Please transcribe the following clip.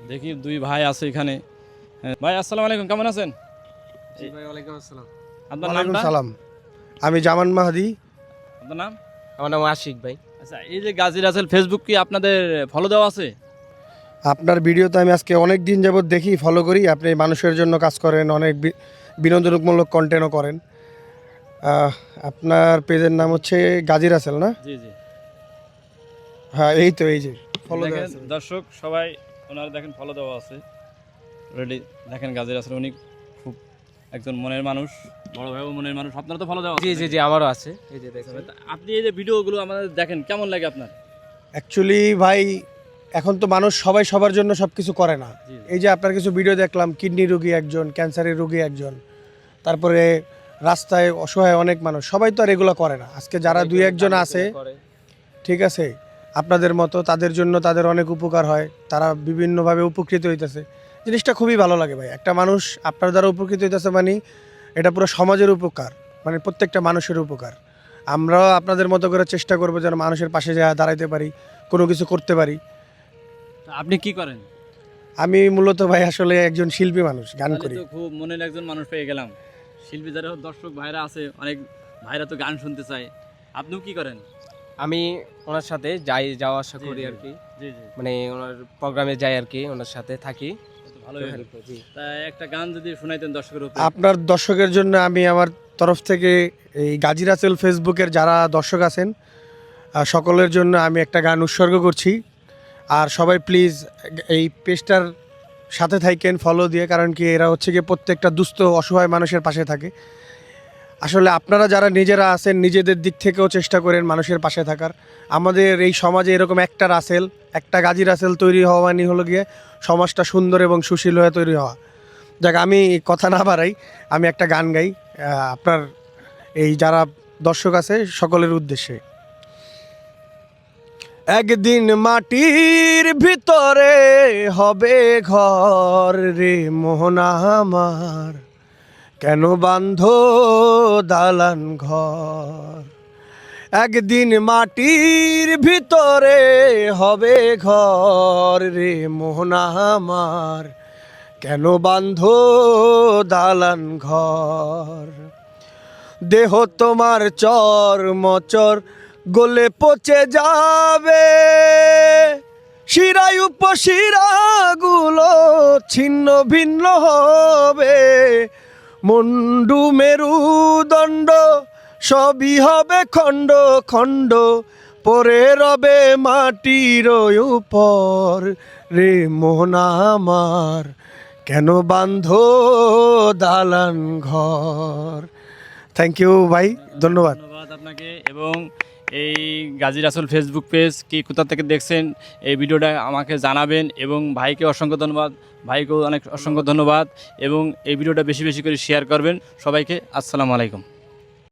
দেখি দুই ভাই আছে এখানে। ভাই আসসালামু আলাইকুম, কেমন আছেন? জি ভাই, ওয়ালাইকুম আসসালাম। আপনার ওয়ালাইকুম নামটা? সালাম। আমি জামান মাহাদি। আপনার নাম? আমার নাম আশিক ভাই। আচ্ছা, এই যে গাজী রাসেল ফেসবুক কি আপনাদের ফলো দেওয়া আছে? আপনার ভিডিও তো আমি আজকে অনেক দিন যাবত দেখি, ফলো করি। আপনি মানুষের জন্য কাজ করেন, অনেক বিনোদনমূলক কন্টেন্টও করেন। আপনার পেজের নাম হচ্ছে গাজী রাসেল না? জি জি। হ্যাঁ, এই তো, এই যে ফলো দেওয়া দেখেন আছে। দর্শক সবাই ওনারা দেখেন ফলো দেওয়া আছে রেডি। দেখেন গাজী রাসেল উনি খুব একজন মনের মানুষ, বড় ভাইও মনের মানুষ। আপনারা তো ফলো দেওয়া আছে? জি জি জি, আমারও আছে। এই যে দেখেন। তা আপনি এই যে ভিডিওগুলো আমাদের দেখেন কেমন লাগে আপনার? অ্যাকচুয়ালি ভাই, এখন তো মানুষ সবাই সবার জন্য সব কিছু করে না। জি, জি। এই যে আপনার কিছু ভিডিও দেখলাম, কিডনি রোগী একজন, ক্যান্সারের রোগী একজন, তারপরে রাস্তায় অসহায় অনেক মানুষ, সবাই তো আর এগুলো করে না। আজকে যারা দুই একজন আছে, ঠিক আছে, আপনাদের মতো, তাদের জন্য তাদের অনেক উপকার হয়, তারা বিভিন্নভাবে উপকৃত হইতেছে। জিনিসটা খুবই ভালো লাগে ভাই। একটা মানুষ আপনার দ্বারা উপকৃত হইতেছে মানে এটা পুরো সমাজের উপকার, মানে প্রত্যেকটা মানুষের উপকার। আমরাও আপনাদের মতো করে চেষ্টা করবো যেন মানুষের পাশে যা দাঁড়াইতে পারি, কোনো কিছু করতে পারি। তা আপনি কি করেন? আমি মূলত ভাই আসলে একজন শিল্পী মানুষ, গান তাহলে করি। তো খুব মনের একজন মানুষ পেয়ে গেলাম। শিল্পী যারা দর্শক ভাইরা আছে, অনেক ভাইরা তো গান শুনতে চায়। আপনিও কি করেন? আমি ওনার সাথে যাওয়া আসা জি, করি জি। আর কি। জি জি, মানে ওনার প্রোগ্রামে যাই আর কি, ওনার সাথে থাকি। তো ভালোই হলো। হেল্প করি। জি। তা একটা গান যদি শোনাইতেন দর্শকের উপরে। আপনার দর্শকের জন্য আমি আমার তরফ থেকে এই গাজী রাসেল ফেসবুকের যারা দর্শক আছেন সকলের জন্য আমি একটা গান উৎসর্গ করছি। আর সবাই প্লিজ এই পেজটার সাথে থাকেন ফলো দিয়ে, কারণ কি এরা হচ্ছে গিয়ে প্রত্যেকটা দুস্থ অসহায় মানুষের পাশে থাকে। আসলে আপনারা যারা নিজেরা আছেন, নিজেদের দিক থেকেও চেষ্টা করেন মানুষের পাশে থাকার। আমাদের এই সমাজে এরকম একটা রাসেল, একটা গাজী রাসেল তৈরি হওয়া মানে হলো গিয়ে সমাজটা সুন্দর এবং সুশীল হয়ে তৈরি হওয়া। যাক, আমি কথা না বাড়াই, আমি একটা গান গাই আপনার এই যারা দর্শক আছে সকলের উদ্দেশ্যে। একদিন মাটির ভিতরে হবে ঘর রে মোহনা আমার, কেন বাঁধো দালান ঘর। একদিন মাটির ভিতরে হবে ঘর রে মোহনা আমার, কেন বাঁধো দালান ঘর। দেহ তোমার চর মচর গলে পচে যাবে, শিরায় উপশিরাগুলো ছিন্ন ভিন্ন হবে, মুন্ডু মেরুদণ্ড সবই হবে খণ্ড খণ্ড, পরে রবে মাটির উপর রে মোহনা আমার, কেন বাঁধো দালান ঘর। থ্যাংক ইউ ভাই, ধন্যবাদ। ধন্যবাদ আপনাকে। এবং এই গাজী রাসেল ফেসবুক পেজ কি কোথা থেকে দেখছেন এই ভিডিওটা আমাকে জানাবেন। এবং ভাইকে অসংখ্য ধন্যবাদ, ভাইকেও অনেক অসংখ্য ধন্যবাদ। এবং এই ভিডিওটা বেশি বেশি করে শেয়ার করবেন সবাইকে। আসসালামু আলাইকুম।